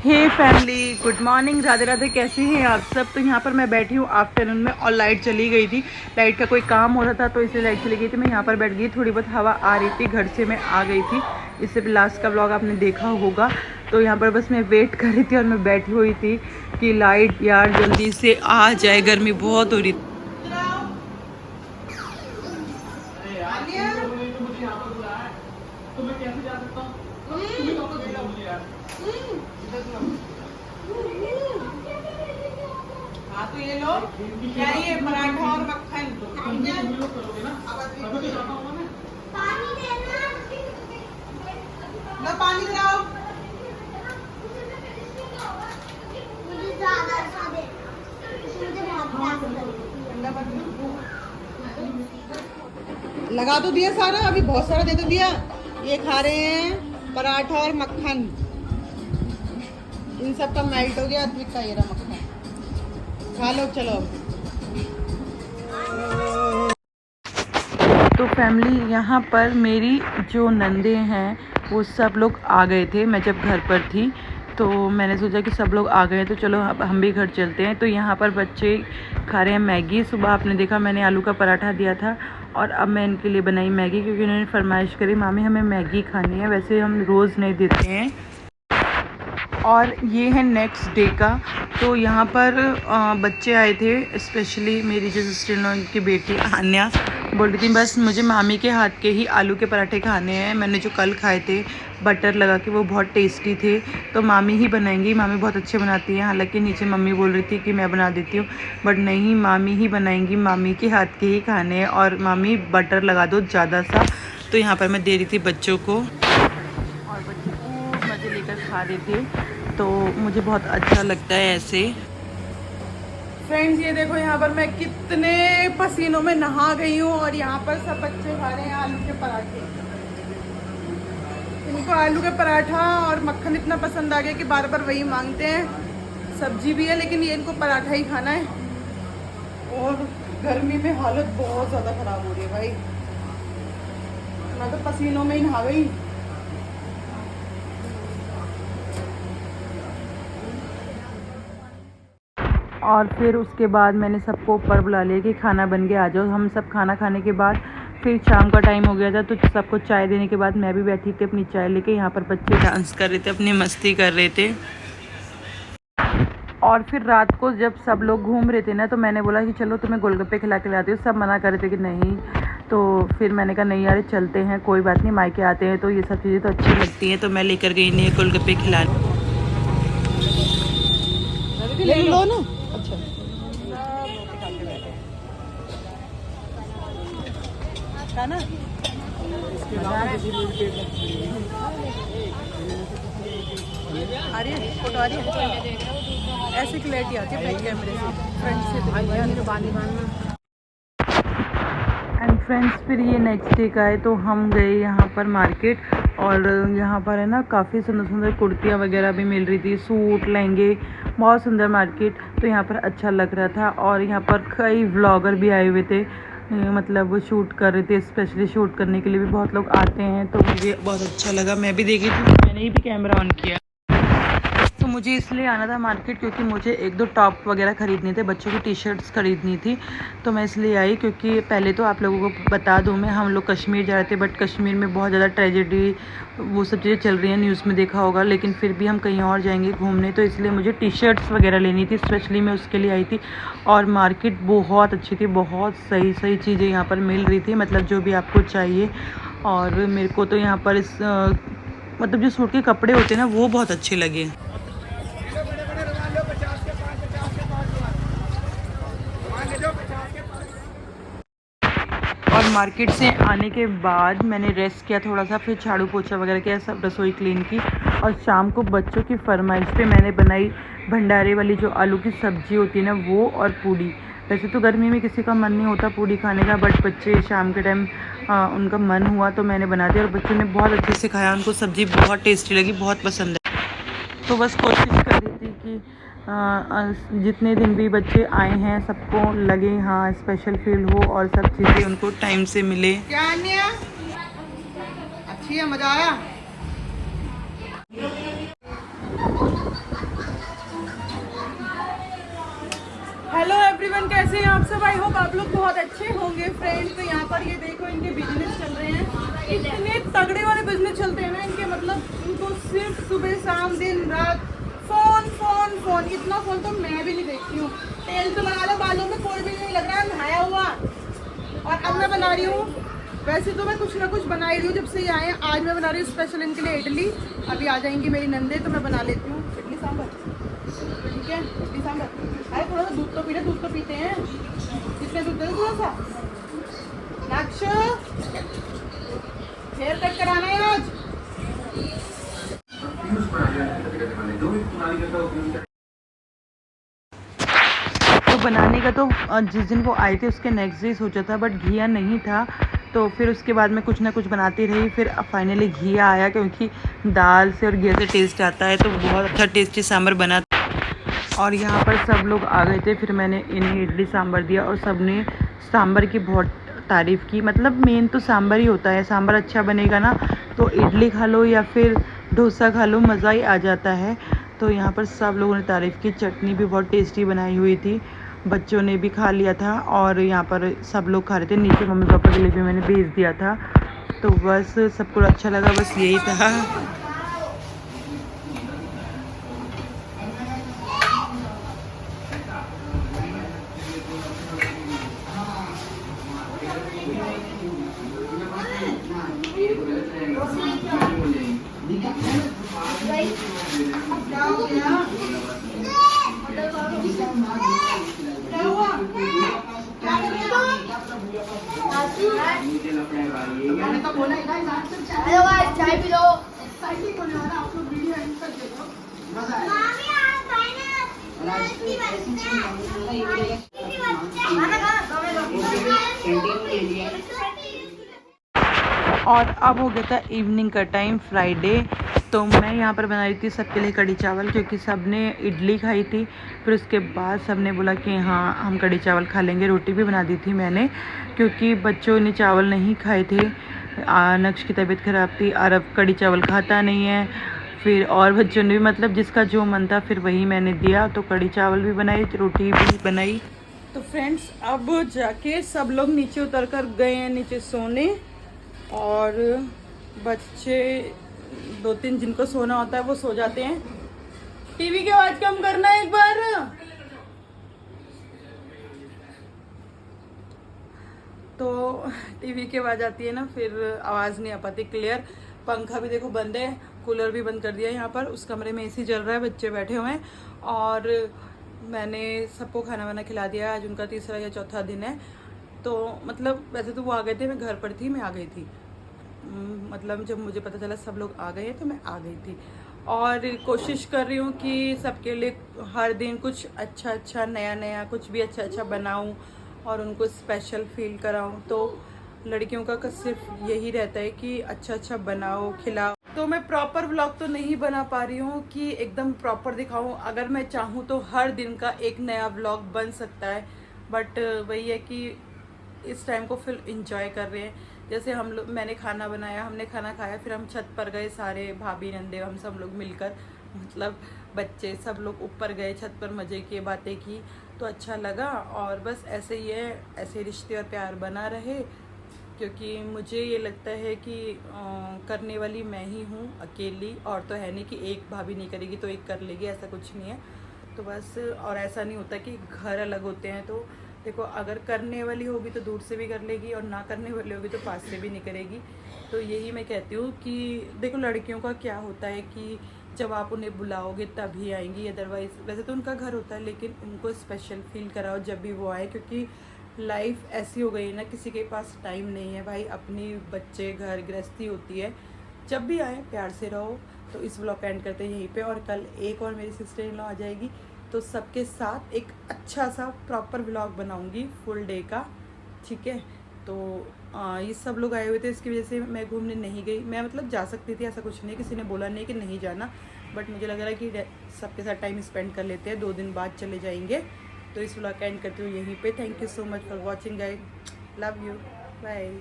हे family, good morning, Radhe Radhe. कैसे हैं आप सब। तो यहाँ पर मैं बैठी हूँ आफ्टरनून में और लाइट चली गई थी। लाइट का कोई काम हो रहा था तो इसलिए लाइट चली गई थी। मैं यहाँ पर बैठ गई, थोड़ी बहुत हवा आ रही थी, घर से मैं आ गई थी। इससे लास्ट का ब्लॉग आपने देखा होगा। तो यहाँ पर बस मैं वेट कर रही थी और मैं बैठी हुई थी कि लाइट यार जल्दी से आ जाए, गर्मी बहुत हो रही थी। हाँ तो ये लो, क्या ये पराठा और मक्खन लो, पानी लाओ। लगा तो दिया सारा, अभी बहुत सारा दे तो दिया। ये खा रहे हैं पराठा और मक्खन, इन सब का मेल्ट हो गया। अद्विक का ये रहा मक्खन, खा लो चलो। तो फैमिली, यहाँ पर मेरी जो नंदे हैं वो सब लोग आ गए थे। मैं जब घर पर थी तो मैंने सोचा कि सब लोग आ गए तो चलो अब हम भी घर चलते हैं। तो यहाँ पर बच्चे खा रहे हैं मैगी। सुबह आपने देखा मैंने आलू का पराठा दिया था और अब मैं इनके लिए बनाई मैगी, क्योंकि उन्होंने फरमाइश करी मामी हमें मैगी खानी है। वैसे हम रोज़ नहीं देते हैं। और ये है नेक्स्ट डे का। तो यहाँ पर बच्चे आए थे, स्पेशली मेरी जो सिस्टर इन लॉ की बेटी आन्या बोल रही थी बस मुझे मामी के हाथ के ही आलू के पराठे खाने हैं। मैंने जो कल खाए थे बटर लगा के, वो बहुत टेस्टी थे। तो मामी ही बनाएंगी, मामी बहुत अच्छे बनाती हैं। हालांकि नीचे मम्मी बोल रही थी कि मैं बना देती हूँ, बट नहीं, मामी ही बनाएंगी, मामी के हाथ के ही खाने हैं। और मामी बटर लगा दो ज़्यादा सा। तो यहाँ पर मैं दे रही थी बच्चों को और बच्चे खूब मज़े लेकर खा रहे थे। तो मुझे बहुत अच्छा लगता है ऐसे। फ्रेंड्स ये देखो, यहाँ पर मैं कितने पसीनों में नहा गई हूँ और यहाँ पर सब बच्चे खा रहे हैं आलू के पराठे। इनको आलू के पराठा और मक्खन इतना पसंद आ गया कि बार बार वही मांगते हैं। सब्जी भी है लेकिन ये इनको पराठा ही खाना है। और गर्मी में हालत बहुत ज़्यादा ख़राब हो रही है भाई, मैं तो पसीनों में ही नहा गई। और फिर उसके बाद मैंने सबको ऊपर बुला लिया कि खाना बन गया, आ जाओ। हम सब खाना खाने के बाद फिर शाम का टाइम हो गया था, तो सबको चाय देने के बाद मैं भी बैठी थी अपनी चाय लेके। यहाँ पर बच्चे डांस कर रहे थे, अपनी मस्ती कर रहे थे। और फिर रात को जब सब लोग घूम रहे थे ना, तो मैंने बोला कि चलो तुम्हें गोलगप्पे खिला के लाती हूँ। सब मना कर रहे थे कि नहीं। तो फिर मैंने कहा नहीं यार चलते हैं, कोई बात नहीं, मायके आते हैं तो ये सब चीज़ें तो अच्छी लगती हैं। तो मैं लेकर गई इन्हें गोलगप्पे खिलाने। ले लो ना। अच्छा खाना आ रही है, फोटो आ रही है। ऐसी क्लैरिटी आती है बैक कैमरे से, फ्रंट से एंड फ्रेंड्स, फिर ये नेक्स्ट डे का है। तो हम गए यहाँ पर मार्केट, और यहाँ पर है ना काफ़ी सुंदर सुंदर कुर्तियाँ वगैरह भी मिल रही थी, सूट लहंगे, बहुत सुंदर मार्केट। तो यहाँ पर अच्छा लग रहा था। और यहाँ पर कई व्लॉगर भी आए हुए थे, मतलब वो शूट कर रहे थे। स्पेशली शूट करने के लिए भी बहुत लोग आते हैं। तो मुझे बहुत अच्छा लगा, मैं भी देख रही थी, तो मैंने भी कैमरा ऑन किया। तो मुझे इसलिए आना था मार्केट क्योंकि मुझे एक दो टॉप वगैरह ख़रीदने थे, बच्चों की टी शर्ट्स ख़रीदनी थी। तो मैं इसलिए आई, क्योंकि पहले तो आप लोगों को बता दूं, मैं हम लोग कश्मीर जा रहे थे, बट कश्मीर में बहुत ज़्यादा ट्रेजेडी वो सब चीज़ें चल रही हैं, न्यूज़ में देखा होगा। लेकिन फिर भी हम कहीं और जाएंगे घूमने, तो इसलिए मुझे टी शर्ट्स वगैरह लेनी थी, स्पेशली मैं उसके लिए आई थी। और मार्केट बहुत अच्छी थी, बहुत सही सही चीज़ें यहाँ पर मिल रही थी, मतलब जो भी आपको चाहिए। और मेरे को तो यहाँ पर मतलब जो सूट के कपड़े होते हैं ना, वो बहुत अच्छे लगे। और मार्केट से आने के बाद मैंने रेस्ट किया थोड़ा सा, फिर झाड़ू पोछा वगैरह किया, सब रसोई क्लीन की। और शाम को बच्चों की फरमाइश पे मैंने बनाई भंडारे वाली जो आलू की सब्ज़ी होती है ना, वो और पूड़ी। वैसे तो गर्मी में किसी का मन नहीं होता पूड़ी खाने का, बट बच्चे शाम के टाइम उनका मन हुआ तो मैंने बना दिया। और बच्चों ने बहुत अच्छे से खाया, उनको सब्ज़ी बहुत टेस्टी लगी, बहुत पसंद है। तो बस कोशिश कर रही थी कि जितने दिन भी बच्चे आए हैं सबको लगे हाँ स्पेशल फील हो, और सब चीज़ें उनको टाइम से मिले। क्या अन्य अच्छी है, मजा आया। आप लोग बहुत अच्छे होंगे फ्रेंड्स। तो यहाँ पर ये देखो इनके बिजनेस चल रहे हैं, इतने तगड़े वाले बिजनेस चलते हैं ना इनके, मतलब इनको सिर्फ सुबह शाम दिन रात फोन फोन फोन, इतना फोन तो मैं भी नहीं देखती हूँ। तेल तो लगा लो बालों में, कोई भी नहीं लग रहा है नहाया हुआ। और अब मैं बना रही हूँ, वैसे तो मैं कुछ ना कुछ बना ही रही हूँ जब से ये आए हैं। आज मैं बना रही हूँ स्पेशल इनके लिए इडली। अभी आ जाएंगी मेरी नंदे तो मैं बना लेती हूँ इडली सांभर। ठीक है, इडली सांभर। अरे थोड़ा सा दूध तो पी ले, दूध तो पीते हैं। कितने दूध दे दो थोड़ा सा। नक्श हेयर कट कराना है आज। तो बनाने का तो जिस दिन वो आए थे उसके नेक्स्ट डे सोचा था, बट घिया नहीं था। तो फिर उसके बाद मैं कुछ ना कुछ बनाती रही, फिर फाइनली घिया आया, क्योंकि दाल से और घिया से टेस्ट आता है। तो बहुत अच्छा टेस्टी सांभर बना और यहाँ पर सब लोग आ गए थे। फिर मैंने इन्हें इडली सांभर दिया और सब ने सांभर की बहुत तारीफ़ की। मतलब मेन तो सांभर ही होता है, सांभर अच्छा बनेगा ना तो इडली खा लो या फिर डोसा खा लो, मज़ा ही आ जाता है। तो यहाँ पर सब लोगों ने तारीफ़ की। चटनी भी बहुत टेस्टी बनाई हुई थी, बच्चों ने भी खा लिया था और यहाँ पर सब लोग खा रहे थे। नीचे मम्मी पापा के लिए भी मैंने भेज दिया था। तो बस सबको अच्छा लगा, बस यही था। हेलो गाइस, चाय पी लो। एक्साइटिंग होने वाला, आप लोग वीडियो एंड तक देखो। मजा आएगा। मामी आप फाइनल इतनी बच्चा और अब हो गया था इवनिंग का टाइम, फ्राइडे। तो मैं यहाँ पर बना रही थी सबके लिए कढ़ी चावल, क्योंकि सब ने इडली खाई थी। फिर उसके बाद सब ने बोला कि हाँ हम कढ़ी चावल खा लेंगे। रोटी भी बना दी थी मैंने, क्योंकि बच्चों ने चावल नहीं खाए थे। नक्श की तबीयत ख़राब थी, अरब कढ़ी चावल खाता नहीं है। फिर और बच्चों ने भी, मतलब जिसका जो मन था फिर वही मैंने दिया। तो कढ़ी चावल भी बनाई, रोटी भी बनाई। तो फ्रेंड्स अब जाके सब लोग नीचे उतर कर गए हैं नीचे सोने। और बच्चे 2-3 जिनको सोना होता है वो सो जाते हैं। टीवी की आवाज कम करना एक बार। तो टीवी की आवाज आती है ना, फिर आवाज नहीं आ पाती क्लियर। पंखा भी देखो बंद है, कूलर भी बंद कर दिया। यहाँ पर उस कमरे में एसी चल रहा है, बच्चे बैठे हुए हैं। और मैंने सबको खाना वाना खिला दिया। आज उनका तीसरा या चौथा दिन है। तो मतलब वैसे तो वो आ गए थे, मैं घर पर थी, मैं आ गई थी। मतलब जब मुझे पता चला सब लोग आ गए हैं तो मैं आ गई थी। और कोशिश कर रही हूँ कि सबके लिए हर दिन कुछ अच्छा नया नया कुछ भी अच्छा बनाऊँ और उनको स्पेशल फील कराऊँ। तो लड़कियों का सिर्फ यही रहता है कि अच्छा बनाओ, खिलाओ। तो मैं प्रॉपर व्लॉग तो नहीं बना पा रही हूँ कि एकदम प्रॉपर दिखाऊँ। अगर मैं चाहूँ तो हर दिन का एक नया व्लॉग बन सकता है, बट वही है कि इस टाइम को फिर इंजॉय कर रहे हैं। जैसे हम लोग, मैंने खाना बनाया, हमने खाना खाया, फिर हम छत पर गए सारे भाभी नंदे, हम सब लोग मिलकर, मतलब बच्चे सब लोग ऊपर गए, छत पर मज़े किए, बातें की, तो अच्छा लगा। और बस ऐसे ही है, ऐसे रिश्ते और प्यार बना रहे, क्योंकि मुझे ये लगता है कि करने वाली मैं ही हूँ अकेली। और तो है नहीं कि एक भाभी नहीं करेगी तो एक कर लेगी, ऐसा कुछ नहीं है। तो बस, और ऐसा नहीं होता कि घर अलग होते हैं। तो देखो, अगर करने वाली होगी तो दूर से भी कर लेगी, और ना करने वाली होगी तो पास से भी नहीं करेगी। तो यही मैं कहती हूँ कि देखो, लड़कियों का क्या होता है कि जब आप उन्हें बुलाओगे तभी आएंगी, अदरवाइज़ वैसे तो उनका घर होता है, लेकिन उनको स्पेशल फील कराओ जब भी वो आए। क्योंकि लाइफ ऐसी हो गई है ना, किसी के पास टाइम नहीं है भाई, अपनी बच्चे घर गृहस्थी होती है। जब भी आए प्यार से रहो। तो इस व्लॉग एंड करते हैं यहीं पे, और कल एक और मेरी सिस्टर इन लॉ आ जाएगी, तो सबके साथ एक अच्छा सा प्रॉपर व्लॉग बनाऊंगी फुल डे का, ठीक है। तो ये सब लोग आए हुए थे, इसकी वजह से मैं घूमने नहीं गई। मैं मतलब जा सकती थी, ऐसा कुछ नहीं, किसी ने बोला नहीं कि नहीं जाना, बट मुझे लग रहा है कि सबके साथ टाइम स्पेंड कर लेते हैं, 2 दिन बाद चले जाएंगे। तो इस व्लॉग का एंड करती हूँ यहीं पे। Thank you so much for watching guys, love you, bye.